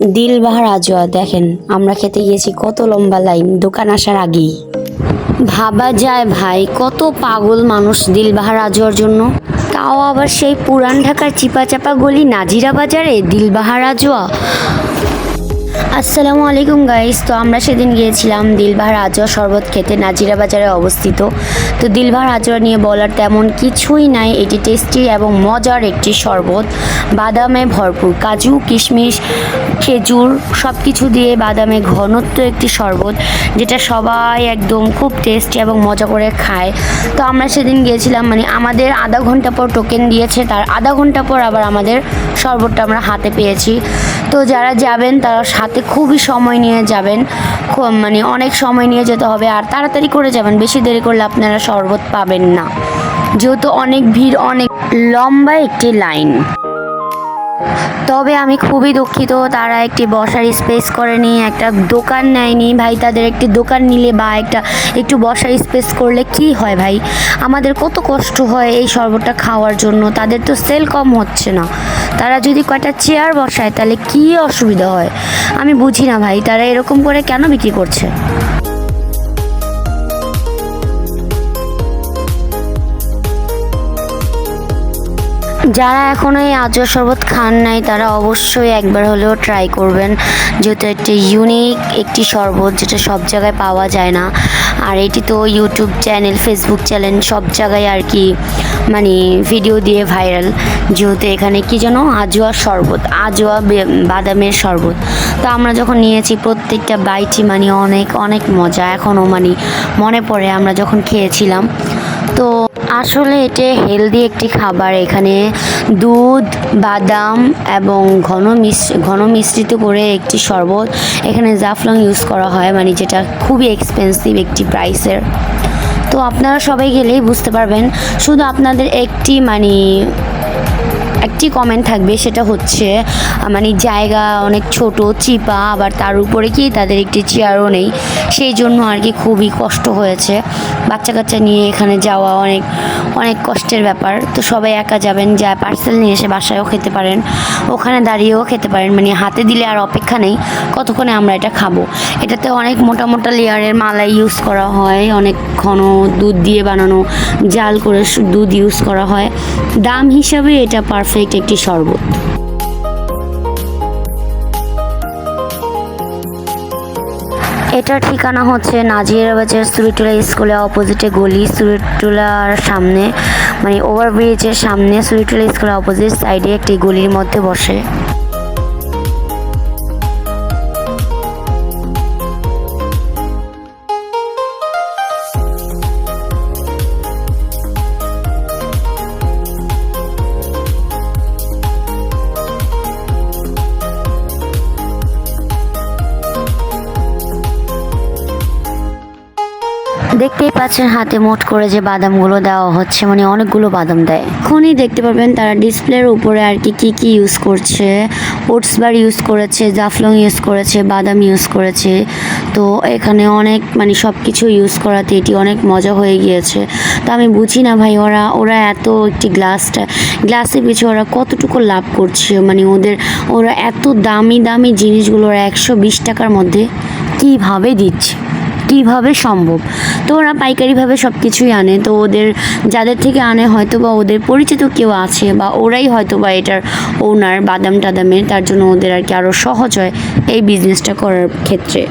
দিলবাহার আজোয়া দেখেন আমরা খেতে গিয়েছি কত লম্বা লাইন দোকান আসার আগেই। ভাবা যায় ভাই কত পাগল মানুষ দিলবাহার আজোয়ার জন্য, তাও আবার সেই পুরান ঢাকার চিপা চাপা গলি নাজিরা বাজারে দিলবাহার আজোয়া। আসসালামু আলাইকুম গাইস, তো আমরা সেদিন গিয়েছিলাম দিলবাহার আজোয়া শরবত খেতে, নাজিরা বাজারে অবস্থিত। তো দিলবাহার আজোয়া নিয়ে বলার তেমন কিছুই নাই, এটি টেস্টি এবং মজার একটি শরবত, বাদামে ভরপুর, কাজু কিশমিশ খেজুর সব কিছু দিয়ে বাদামে ঘনত্ব একটি শরবত, যেটা সবাই একদম খুব টেস্টি এবং মজা করে খায়। তো আমরা সেদিন গিয়েছিলাম, মানে আমাদের আধা ঘন্টা পর টোকেন দিয়েছে, তার আধা ঘন্টা পর আবার আমাদের শরবতটা আমরা হাতে পেয়েছি। তো যারা যাবেন তারা সাথে খুবই সময় নিয়ে যাবেন, মানে অনেক সময় নিয়ে যেতে হবে, আর তাড়াতাড়ি করে যাবেন, বেশি দেরি করলে আপনারা শরবত পাবেন না, যেহেতু অনেক ভিড়, অনেক লম্বা একটি লাইন। তবে আমি খুবই দুঃখিত, তারা একটি বসার স্পেস করেনি, একটা দোকান নেয়নি ভাই। তাদের একটি দোকান নিলে বা একটু বসার স্পেস করলে কি হয় ভাই, আমাদের কত কষ্ট হয় এই শরবতটা খাওয়ার জন্য, তাদের তো সেল কম হচ্ছে না। তারা যদি কয়টা চেয়ার বসায় তাহলে কি অসুবিধা হয়, আমি বুঝি না ভাই, তারা এরকম করে কেন বিক্রি করছে। যারা এখনও এই আজোয়া শরবত খান নাই তারা অবশ্যই একবার হলেও ট্রাই করবেন, যেহেতু একটি ইউনিক একটি শরবত যেটা সব জায়গায় পাওয়া যায় না। আর এটি তো ইউটিউব চ্যানেল, ফেসবুক চ্যানেল সব জায়গায় আর কি মানে ভিডিও দিয়ে ভাইরাল, যেহেতু এখানে কি যেন আজোয়া শরবত, আজোয়া বাদামের শরবত। তো আমরা যখন নিয়েছি প্রত্যেকটা বাইটই মানে অনেক অনেক মজা, এখনও মানে মনে পড়ে আমরা যখন খেয়েছিলাম। তো আসলে এটা হেলদি একটি খাবার, এখানে দুধ, বাদাম এবং ঘন মিশ্রিত করে একটি শরবত, এখানে জাফলং ইউজ করা হয়, মানে যেটা খুবই এক্সপেন্সিভ একটি প্রাইসের। তো আপনারা সবাই গেলেই বুঝতে পারবেন, শুধু আপনাদের একটি কমেন্ট থাকবে, সেটা হচ্ছে মানে জায়গা অনেক ছোট চিপা, আবার তার উপরে কি তাদের একটি চেয়ারও নেই, সেই জন্য আর কি খুবই কষ্ট হয়েছে। বাচ্চা কাচ্চা নিয়ে এখানে যাওয়া অনেক অনেক কষ্টের ব্যাপার। তো সবাই একা যাবেন, যা পার্সেল নিয়ে এসে বাসায়ও খেতে পারেন, ওখানে দাঁড়িয়েও খেতে পারেন, মানে হাতে দিলে আর অপেক্ষা নেই কতক্ষণে আমরা এটা খাবো। এটাতে অনেক মোটা মোটা লেয়ারের মালাই ইউজ করা হয়, অনেক ঘন দুধ দিয়ে বানানো, জাল করে দুধ ইউজ করা হয়। দাম হিসাবে এটা পারফেক্ট একটি শরবত। এটার ঠিকানা হচ্ছে নাজিরা বাজার সুরিটোলা স্কুলের অপোজিটে গলি, সুরিটোলার সামনে মানে ওভারব্রিজের সামনে, সুরিটোলা স্কুলের অপোজিট সাইডে একটি গলির মধ্যে বসে। দেখতেই পাচ্ছেন হাতে মোট করে যে বাদামগুলো দেওয়া হচ্ছে, মানে অনেকগুলো বাদাম দেয়। এখনই দেখতে পারবেন তারা ডিসপ্লের উপরে আর কি কি ইউজ করছে, ওটস বার ইউজ করেছে, জাফলং ইউজ করেছে, বাদাম ইউজ করেছে। তো এখানে অনেক মানে সব কিছু ইউজ করাতে এটি অনেক মজা হয়ে গিয়েছে। তো আমি বুঝি না ভাই, ওরা এত একটি গ্লাসের পিছু ওরা কতটুকু লাভ করছে, মানে ওরা এত দামি দামি জিনিসগুলো ওরা 120 টাকার মধ্যে কীভাবে দিচ্ছে, কীভাবে সম্ভব। তো ওরা পাইকারিভাবে সব কিছুই আনে, তো ওদের যাদের থেকে আনে হয়তো বা ওদের পরিচিত কেউ আছে, বা ওরাই হয়তো বা এটার ওনার বাদাম টাদামের, তার জন্য ওদের আর কি আরও সহজ হয় এই বিজনেসটা করার ক্ষেত্রে।